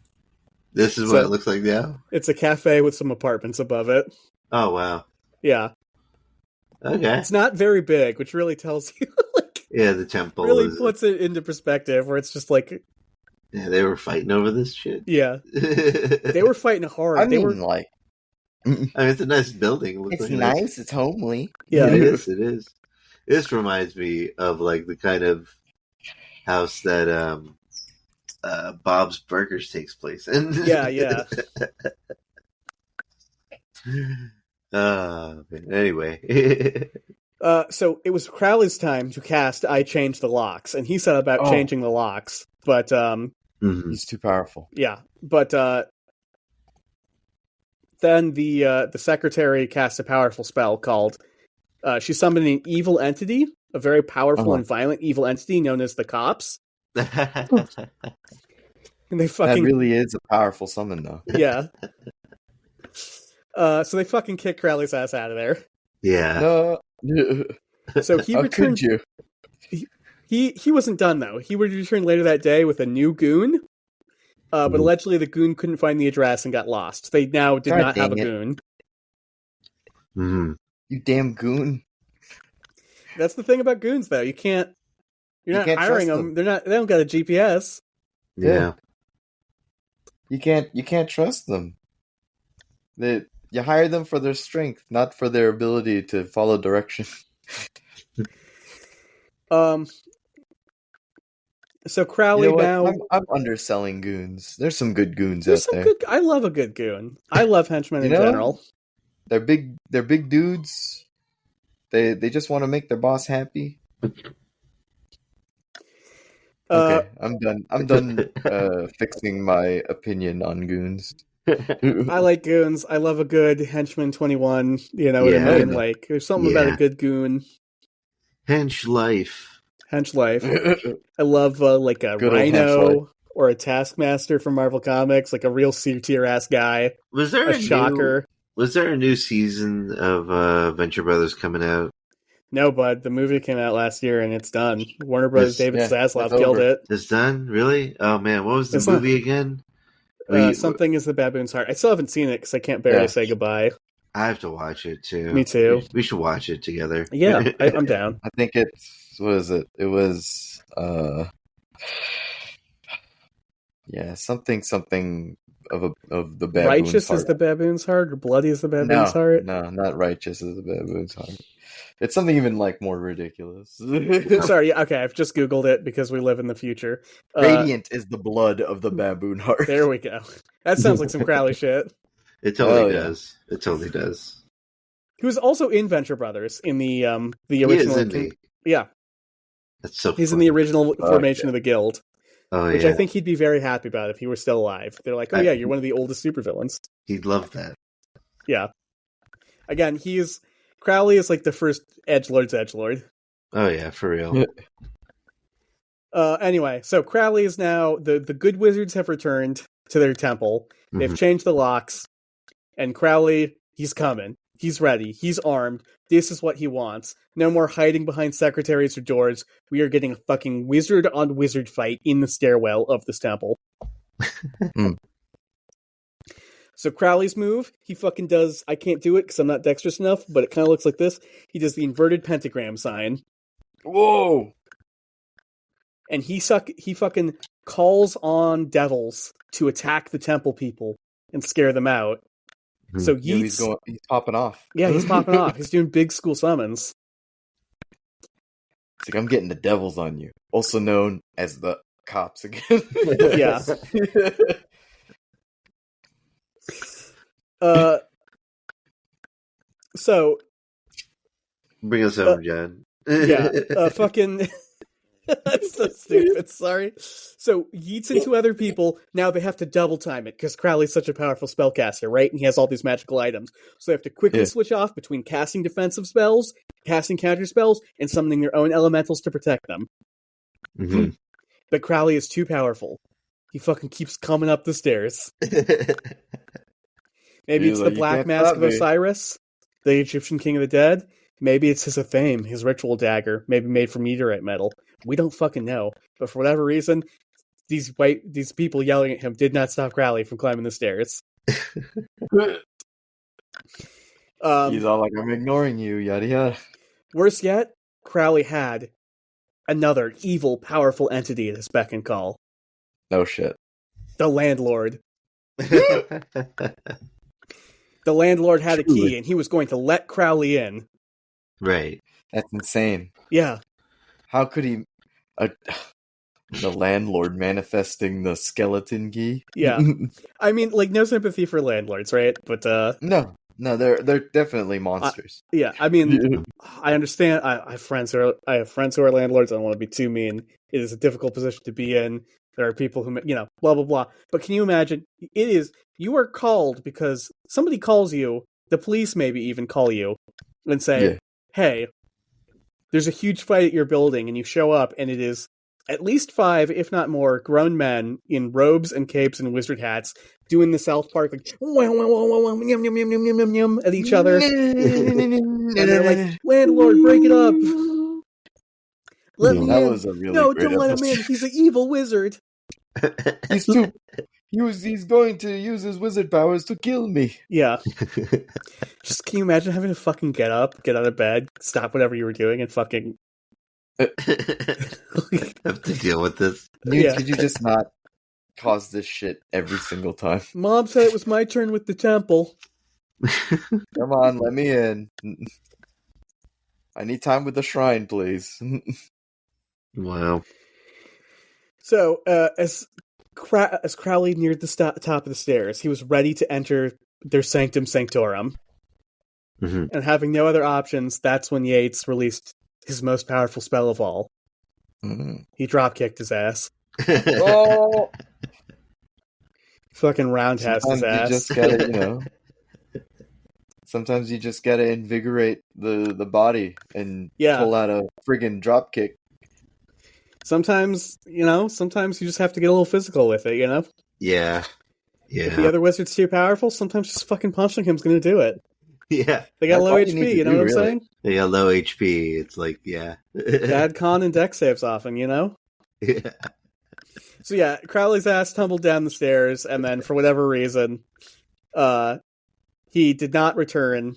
This is what it looks like now? It's a cafe with some apartments above it. Oh, wow. Yeah. Okay. It's not very big, which really tells you, like... Yeah, the temple really puts it into perspective, where it's just like... Yeah, they were fighting over this shit? Yeah. They were fighting hard. I mean, it's a nice building. It's nice, it's homely. Yeah. It is. This reminds me of, like, the kind of house that Bob's Burgers takes place in. Yeah. Anyway. So it was Crowley's time to cast I Change the Locks, and he set about changing the locks, but he's too powerful. Yeah, but then the secretary cast a powerful spell called she summoned an evil entity, a very powerful and violent evil entity known as the Cops. And they fucking... That really is a powerful summon, though. Yeah. So they fucking kicked Crowley's ass out of there. Yeah. So he returned. Could you? He wasn't done though. He would return later that day with a new goon. But allegedly the goon couldn't find the address and got lost. They now did not have a goon. Mm-hmm. You damn goon. That's the thing about goons, though. You're not hiring them. They don't got a GPS. Yeah. You can't trust them. You hire them for their strength, not for their ability to follow direction. So Crowley now... I'm underselling goons. There's some good goons out there. I love a good goon. I love henchmen in general. They're big dudes. They just want to make their boss happy. Okay, I'm done fixing my opinion on goons. I like goons. I love a good henchman 21. You know what I mean? Like, there's something about a good goon. Hench life. I love like a good Rhino or a Taskmaster from Marvel Comics, like a real C-tier ass guy. Was there a Shocker? Was there a new season of Venture Brothers coming out? No, bud. The movie came out last year and it's done. Warner Bros. David Zaslav killed it. It's done? Really? Oh man, what was the movie again? Something is the Baboon's Heart. I still haven't seen it because I can't bear to say goodbye. I have to watch it too. Me too. We should watch it together. Yeah, I'm down. I think it's... What is it? It was... something of the Baboon's Righteous Heart. is the Baboon's Heart, or Bloody is the Baboon's Heart? No, not Righteous is the Baboon's Heart. It's something even like more ridiculous. Sorry, okay, I've just Googled it because we live in the future. Radiant is the blood of the Baboon Heart. There we go. That sounds like some Crowley shit. It totally does. It totally does. He was also in Venture Brothers in the original. He is, isn't he? Yeah. That's so He's funny. in the original formation of the Guild. Oh, which I think he'd be very happy about if he were still alive. They're like, oh yeah, you're one of the oldest supervillains. He'd love that. Yeah. Again, Crowley is like the first edgelord's edgelord. Oh yeah, for real. Anyway, so Crowley is now... The good wizards have returned to their temple. They've changed the locks. And Crowley, he's coming. He's ready. He's armed. This is what he wants. No more hiding behind secretaries or doors. We are getting a fucking wizard-on-wizard fight in the stairwell of this temple. So Crowley's move, he fucking does, I can't do it because I'm not dexterous enough, but it kind of looks like this. He does the inverted pentagram sign. Whoa! And he fucking calls on devils to attack the temple people and scare them out. So he's popping off. Yeah, he's popping off. He's doing big school summons. It's like, I'm getting the devils on you. Also known as the cops again. Yeah. So bring us home, John. Fucking that's so stupid, sorry. So yeets into other people. Now they have to double time it because Crowley's such a powerful spellcaster, right? And he has all these magical items. So they have to quickly switch off between casting defensive spells, casting counter spells, and summoning their own elementals to protect them. Mm-hmm. But Crowley is too powerful. He fucking keeps coming up the stairs. Maybe it's the Black Mask of Osiris, the Egyptian King of the Dead. Maybe it's his Athame, his ritual dagger, maybe made from meteorite metal. We don't fucking know. But for whatever reason, these people yelling at him did not stop Crowley from climbing the stairs. He's all like, I'm ignoring you, yada yada. Worse yet, Crowley had another evil, powerful entity at his beck and call. No shit. The landlord. The landlord had a key, and he was going to let Crowley in. Right. That's insane. Yeah. How could he... the landlord manifesting the skeleton key? Yeah. I mean, like, no sympathy for landlords, right? But, No, they're definitely monsters. Yeah, I mean, I understand. I have friends who are landlords. I don't want to be too mean. It is a difficult position to be in. There are people who, blah, blah, blah. But can you imagine? You are called because somebody calls you, the police maybe even call you and say, hey, there's a huge fight at your building, and you show up, and it is at least 5, if not more, grown men in robes and capes and wizard hats doing the South Park, like, yum, yum, yum, yum, yum, yum, at each other. And they're like, landlord, break it up. Let me in. Was a really no, don't let him in. He's an evil wizard. He's going to use his wizard powers to kill me. Yeah. Just can you imagine having to fucking get up, get out of bed, stop whatever you were doing, and fucking have to deal with this? Could you just not cause this shit every single time? Mom said it was my turn with the temple. Come on, let me in. I need time with the shrine, please. Wow. So, as Crowley neared the top of the stairs, he was ready to enter their Sanctum Sanctorum. Mm-hmm. And having no other options, that's when Yates released his most powerful spell of all. Mm-hmm. He drop-kicked his ass. Oh! Fucking roundhouse his ass. You just gotta, sometimes you just gotta invigorate the body and pull out a friggin' drop kick. Sometimes you just have to get a little physical with it, Yeah. If the other wizard's too powerful, sometimes just fucking punching him's gonna do it. Yeah. They got low HP, you know what I'm saying? They got low HP. It's like, Bad con and dex saves often, Yeah. So yeah, Crowley's ass tumbled down the stairs, and then for whatever reason, he did not return.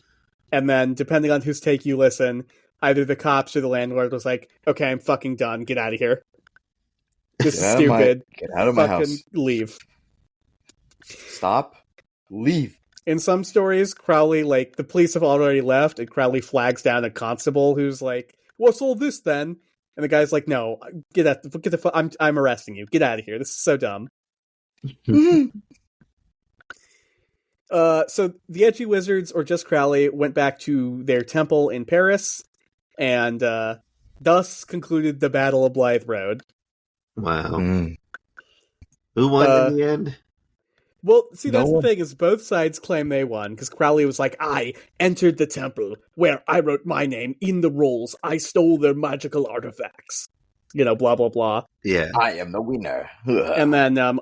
And then, depending on whose take you listen, either the cops or the landlord was like, "Okay, I'm fucking done. Get out of here. This is stupid. Get out of my house. Leave. Stop. Leave." In some stories, Crowley, the police have already left, and Crowley flags down a constable who's like, "What's all this then?" And the guy's like, "No, get the fuck. I'm arresting you. Get out of here. This is so dumb." So the edgy wizards, or just Crowley, went back to their temple in Paris, and thus concluded the Battle of Blythe Road. Wow. Who won in the end? Well, see, that's the thing, is both sides claim they won, because Crowley was like, "I entered the temple, where I wrote my name in the rolls. I stole their magical artifacts." Blah, blah, blah. Yeah. I am the winner. And then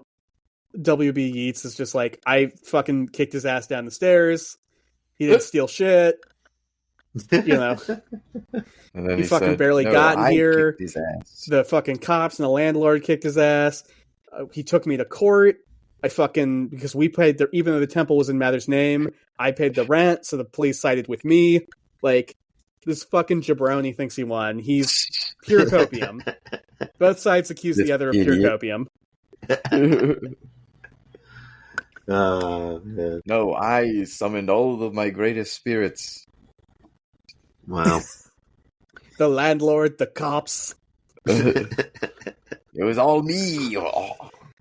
W.B. Yeats is just like, "I fucking kicked his ass down the stairs. He didn't steal shit." And then he fucking barely got here. His ass. The fucking cops and the landlord kicked his ass. He took me to court. because we paid even though the temple was in Mather's name, I paid the rent, so the police sided with me. Like, this fucking jabroni thinks he won. He's pure copium. Both sides accuse the other of pure copium. Man. No, I summoned all of my greatest spirits. Wow. The landlord, the cops. It was all me.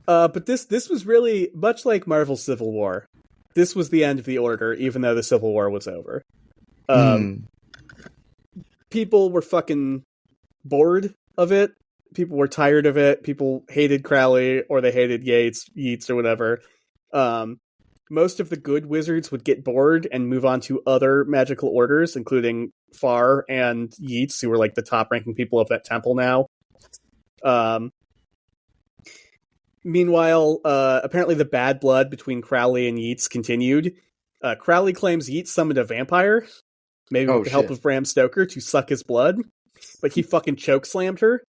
But this was really much like Marvel's Civil War. This was the end of the Order, even though the Civil War was over. People were fucking bored of it. People were tired of it. People hated Crowley, or they hated Yeats, or whatever. Most of the good wizards would get bored and move on to other magical orders, including Farr and Yeats, who were like the top-ranking people of that temple now. Meanwhile, apparently the bad blood between Crowley and Yeats continued. Crowley claims Yeats summoned a vampire, maybe with the help of Bram Stoker, to suck his blood, but he fucking chokeslammed her.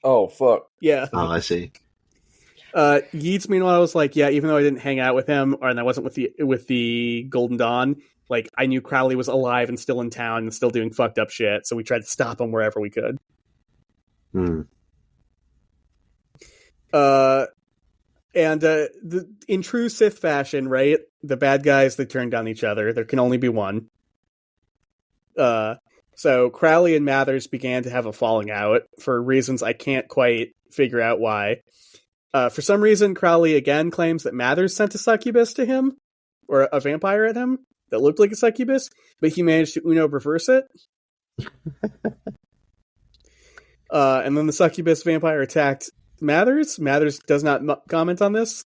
Oh, fuck. Yeah. Oh, I see. Yeats, meanwhile, was like, yeah, even though I didn't hang out with him, and I wasn't with the Golden Dawn, like, I knew Crowley was alive and still in town and still doing fucked up shit, so we tried to stop him wherever we could. In true Sith fashion, right, the bad guys, they turn down each other. There can only be one. So Crowley and Mathers began to have a falling out for reasons I can't quite figure out why. For some reason, Crowley again claims that Mathers sent a succubus to him, or a vampire at him, that looked like a succubus, but he managed to Uno reverse it. And then the succubus vampire attacked Mathers. Mathers does not comment on this.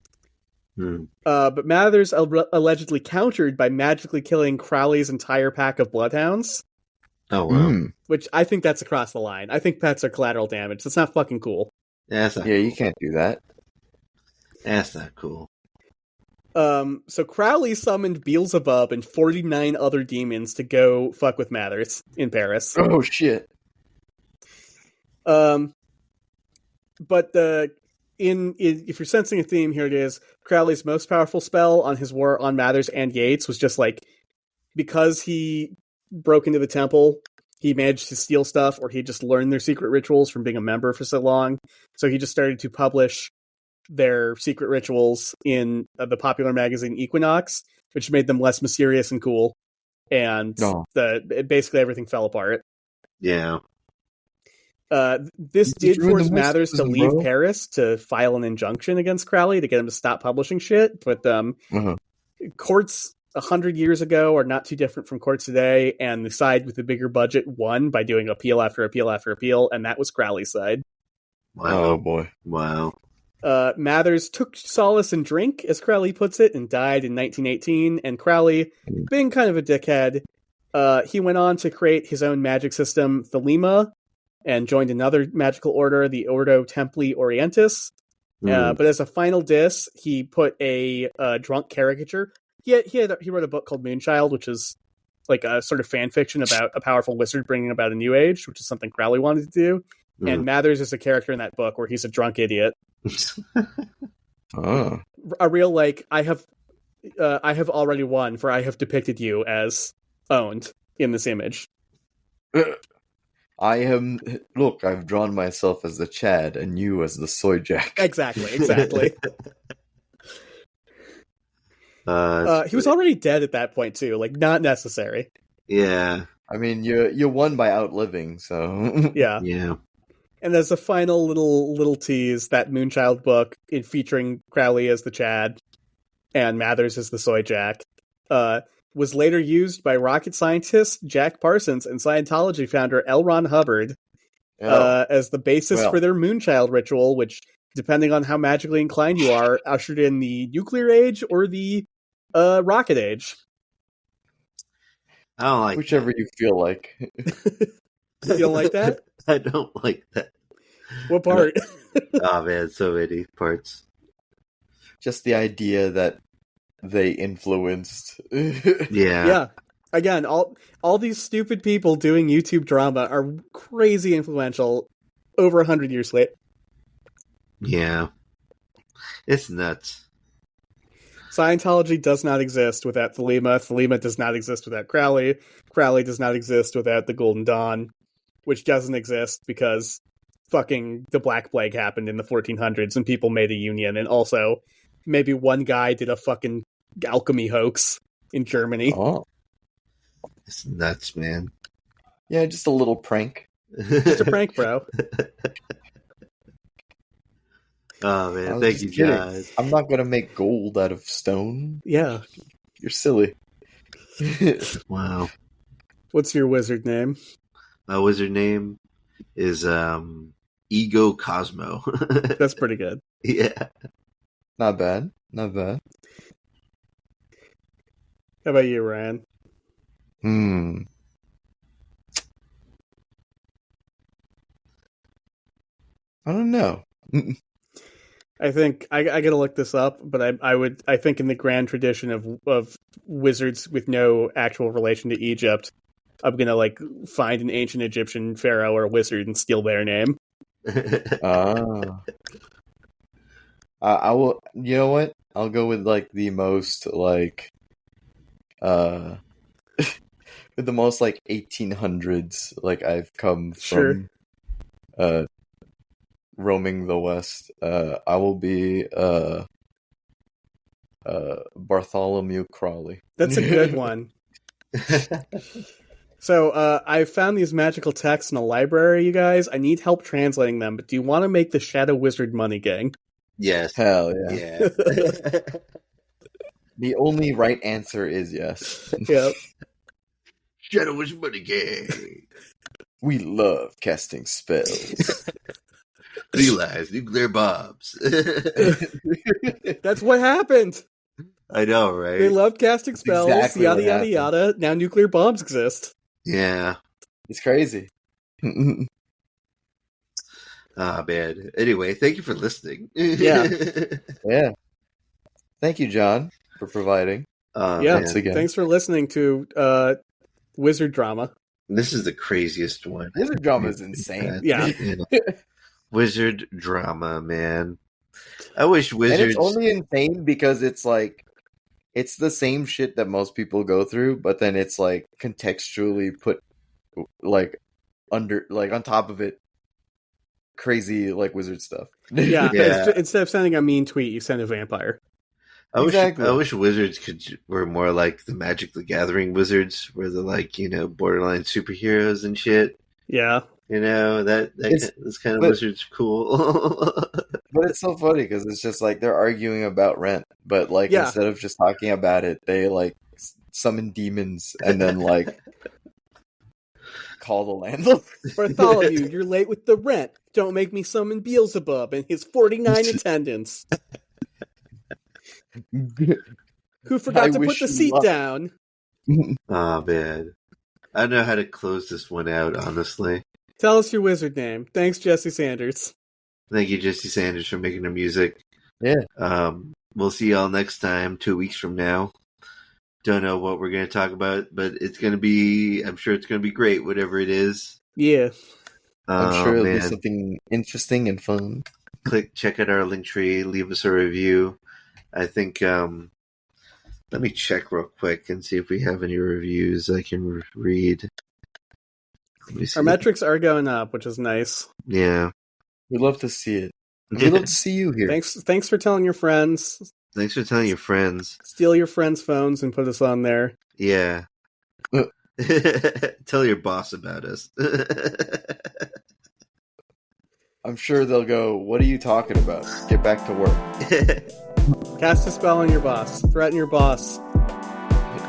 But Mathers allegedly countered by magically killing Crowley's entire pack of bloodhounds. Oh, wow. Which I think that's across the line. I think pets are collateral damage. That's not fucking cool. Yeah, you can't do that. That's not cool. So Crowley summoned Beelzebub and 49 other demons to go fuck with Mathers in Paris. Oh, shit. But if you're sensing a theme, here it is. Crowley's most powerful spell on his war on Mathers and Yeats was just like, because he broke into the temple, he managed to steal stuff, or he just learned their secret rituals from being a member for so long. So he just started to publish their secret rituals in the popular magazine Equinox, which made them less mysterious and cool. And basically everything fell apart. Yeah. This did force Mathers to leave Paris to file an injunction against Crowley to get him to stop publishing shit. But courts 100 years ago are not too different from courts today, and the side with the bigger budget won by doing appeal after appeal after appeal, and that was Crowley's side. Wow. Oh, boy. Wow. Mathers took solace in drink, as Crowley puts it, and died in 1918, and Crowley, being kind of a dickhead, he went on to create his own magic system, Thelema, and joined another magical order, the Ordo Templi Orientis. But as a final diss, he put a drunk caricature. He wrote a book called Moonchild, which is like a sort of fan fiction about a powerful wizard bringing about a new age, which is something Crowley wanted to do. And Mathers is a character in that book where he's a drunk idiot. A real, like, I have already won, for I have depicted you as owned in this image. I've drawn myself as the Chad and you as the Soy Jack. Exactly. He was already dead at that point too, like, not necessary. Yeah. I mean, you won by outliving, so yeah. And as a final little tease, that Moonchild book, featuring Crowley as the Chad and Mathers as the Soy Jack, was later used by rocket scientist Jack Parsons and Scientology founder L. Ron Hubbard as the basis for their Moonchild ritual, which, depending on how magically inclined you are, ushered in the nuclear age or the rocket age. I don't like whichever you feel like. You don't like that? I don't like that. What part? Oh man, so many parts. Just the idea that they influenced. Yeah. Again, all these stupid people doing YouTube drama are crazy influential over 100 years later. Yeah. It's nuts. Scientology does not exist without Thelema. Thelema does not exist without Crowley. Crowley does not exist without the Golden Dawn, which doesn't exist because fucking the Black Plague happened in the 1400s and people made a union. And also, maybe one guy did a fucking alchemy hoax in Germany. Oh. It's nuts, man. Yeah, just a little prank. Just a prank, bro. Oh, man. Thank you, John. I'm not going to make gold out of stone. Yeah. You're silly. Wow. What's your wizard name? My wizard name is Ego Cosmo. That's pretty good. Yeah. Not bad. Not bad. How about you, Ryan? I don't know. I think I gotta look this up, but I think in the grand tradition of wizards with no actual relation to Egypt, I'm gonna like find an ancient Egyptian pharaoh or wizard and steal their name. I will. You know what? I'll go with like the most like, with the most like 1800s. Like I've come from, roaming the West. I will be Bartholomew Crawley. That's a good one. So I found these magical texts in a library, you guys. I need help translating them, but do you want to make the Shadow Wizard Money Gang? Yes. Hell yeah. Yeah. The only right answer is yes. Yep. Shadow Wizard Money Gang. We love casting spells. Realize nuclear bombs. That's what happened. I know, right? They loved casting spells, exactly yada what yada happened. yada. Now nuclear bombs exist. Yeah. It's crazy. Ah, man. Anyway, thank you for listening. Yeah. Yeah. Thank you, John, for providing. Yeah. Once again. Thanks for listening to Wizard Drama. This is the craziest one. Wizard drama is insane. Yeah. Wizard drama, man. I wish wizards. And it's only insane because it's like, it's the same shit that most people go through, but then it's like contextually put like under, like on top of it, crazy like wizard stuff. Yeah. Yeah. Instead of sending a mean tweet, you send a vampire. Exactly. I wish wizards were more like the Magic the Gathering wizards, where they're like, borderline superheroes and shit. Yeah. This kind of wizard's cool. But it's so funny because it's just like they're arguing about rent, but like instead of just talking about it, they like summon demons and then like call the landlord. Bartholomew, you're late with the rent. Don't make me summon Beelzebub and his 49 attendants. Who forgot to put the seat down? Oh, man. I don't know how to close this one out, honestly. Tell us your wizard name. Thanks, Jesse Sanders. Thank you, Jesse Sanders, for making the music. Yeah. We'll see y'all next time, 2 weeks from now. Don't know what we're going to talk about, but I'm sure it's going to be great, whatever it is. Yeah. I'm sure it'll be something interesting and fun. Check out our link tree, leave us a review. I think, let me check real quick and see if we have any reviews I can read. Our metrics are going up, which is nice. Yeah. We'd love to see it. We'd love to see you here. Thanks for telling your friends. Thanks for telling your friends. Steal your friends' phones and put us on there. Yeah. Tell your boss about us. I'm sure they'll go, what are you talking about? Get back to work. Cast a spell on your boss. Threaten your boss.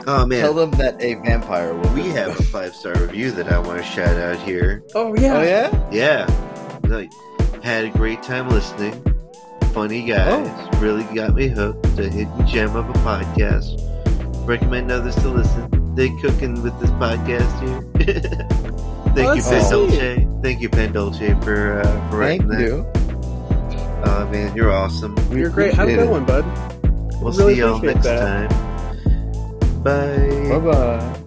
Oh, man. Tell them that a vampire will. We have a 5-star review that I want to shout out here. Oh, yeah. Oh, yeah? Yeah. Like, had a great time listening. Funny guys. Oh. Really got me hooked. A hidden gem of a podcast. Recommend others to listen. They cooking with this podcast here. Thank you, Pen Dolce. Thank you, Pen Dolce, for writing that. Thank you. Oh, man, you're awesome. You're great. Have a good one, bud. We'll really see y'all next time. Bye. Bye-bye.